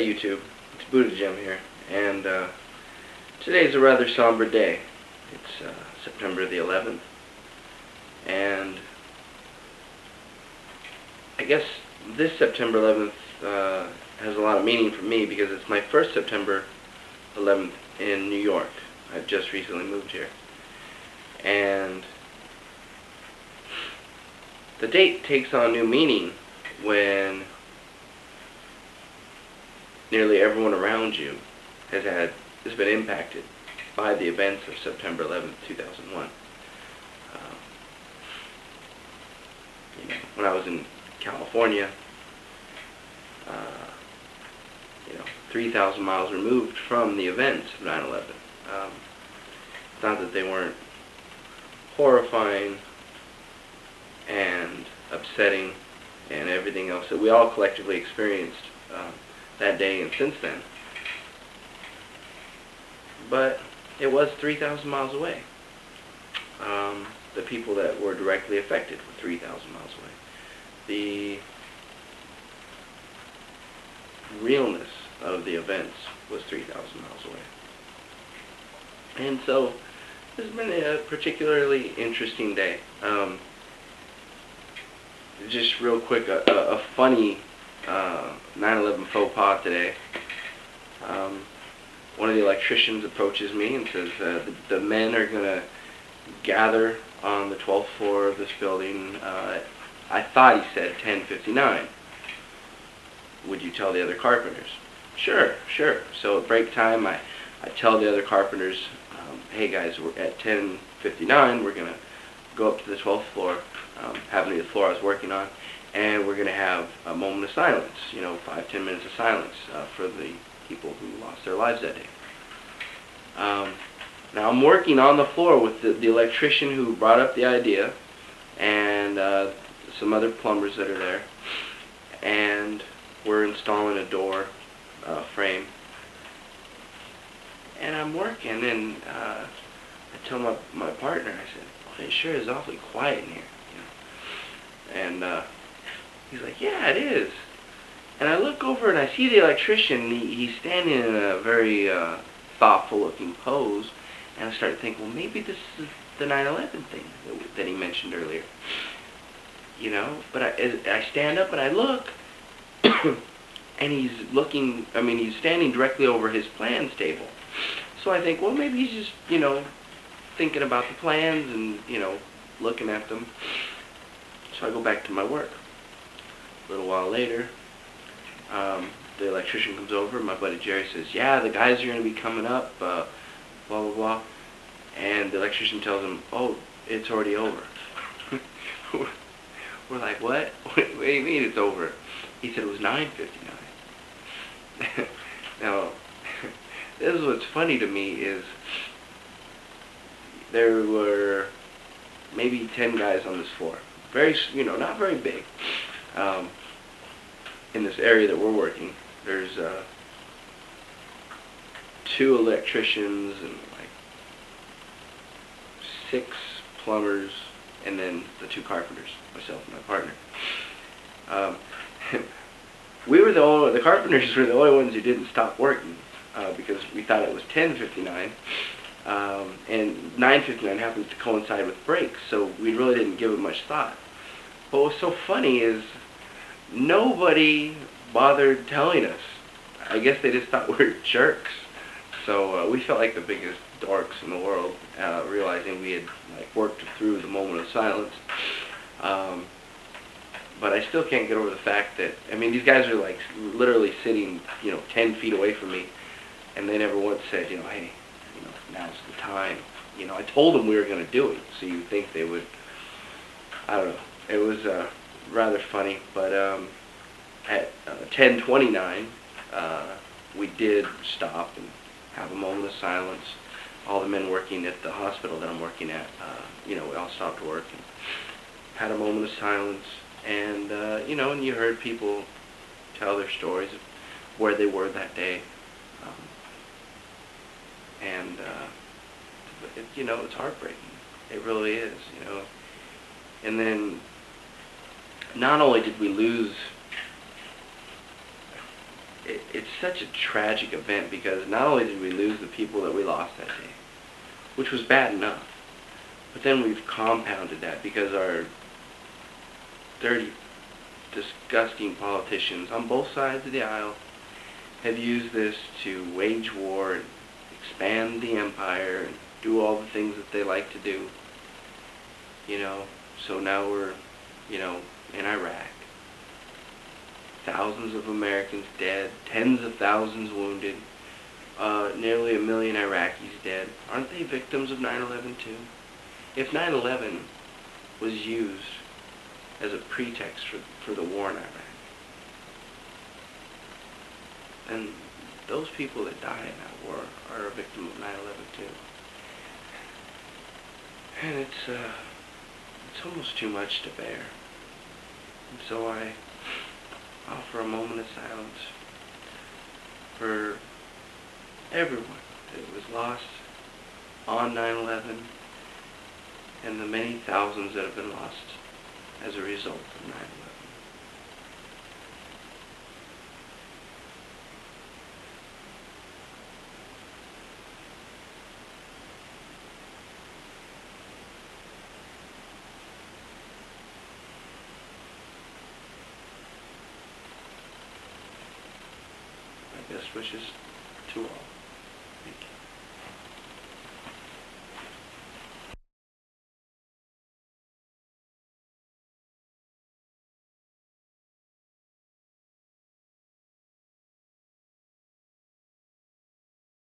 YouTube, it's Buddha Gem here, and today's a rather somber day. It's September the 11th, and I guess this September 11th has a lot of meaning for me because it's my first September 11th in New York. I've just recently moved here, and the date takes on new meaning when nearly everyone around you has been impacted by the events of September 11th, 2001. When I was in California, 3,000 miles removed from the events of 9/11. It's not that they weren't horrifying and upsetting and everything else that we all collectively experienced that day and since then. But it was 3,000 miles away. The people that were directly affected were 3,000 miles away. The realness of the events was 3,000 miles away. And so this has been a particularly interesting day. Just real quick, a funny 9/11 faux pas today. One of the electricians approaches me and says the men are going to gather on the 12th floor of this building. I thought he said 10:59. Would you tell the other carpenters? Sure. So at break time, I tell the other carpenters, hey guys, we're at 10:59. We're going to go up to the 12th floor, happened to be the floor I was working on, and we're going to have a moment of silence, 5-10 minutes of silence for the people who lost their lives that day. Now I'm working on the floor with the electrician who brought up the idea and some other plumbers that are there, and we're installing a door frame. And I'm working, and I tell my partner, I said, well, it sure is awfully quiet in here. And he's like, yeah, it is. And I look over and I see the electrician. He's standing in a very thoughtful-looking pose, and I started thinking, well, maybe this is the 9/11 thing that he mentioned earlier. But I stand up and I look, and he's looking. He's standing directly over his plans table. So I think, well, maybe he's just, thinking about the plans and, looking at them. So I go back to my work. A little while later, the electrician comes over, and my buddy Jerry says, yeah, the guys are going to be coming up, blah, blah, blah. And the electrician tells him, oh, it's already over. We're like, what? What do you mean it's over? He said it was 9:59. Now, this is what's funny to me is there were maybe 10 guys on this floor. Very, not very big. In this area that we're working, there's 2 electricians and like 6 plumbers, and then the 2 carpenters, myself and my partner. The carpenters were the only ones who didn't stop working because we thought it was 10:59, and 9:59 happens to coincide with breaks, so we really didn't give it much thought. But what's so funny is nobody bothered telling us. I guess they just thought we were jerks. So we felt like the biggest dorks in the world, realizing we had worked through the moment of silence. But I still can't get over the fact that, these guys are literally sitting, 10 feet away from me, and they never once said, hey, now's the time. I told them we were going to do it, so you'd think they would. I don't know. It was rather funny, but at 10:29, we did stop and have a moment of silence. All the men working at the hospital that I'm working at, we all stopped work and had a moment of silence. And, and you heard people tell their stories of where they were that day. It's heartbreaking. It really is, And then, not only did we lose it's such a tragic event because not only did we lose the people that we lost that day, which was bad enough, but then we've compounded that because our dirty, disgusting politicians on both sides of the aisle have used this to wage war and expand the empire and do all the things that they like to do. You know, so now we're, in Iraq. Thousands of Americans dead, tens of thousands wounded, nearly 1 million Iraqis dead. Aren't they victims of 9/11 too? If 9/11 was used as a pretext for the war in Iraq, then those people that die in that war are a victim of 9/11 too. And it's almost too much to bear. And so I offer a moment of silence for everyone that was lost on 9/11 and the many thousands that have been lost as a result of 9/11. My best wishes to all.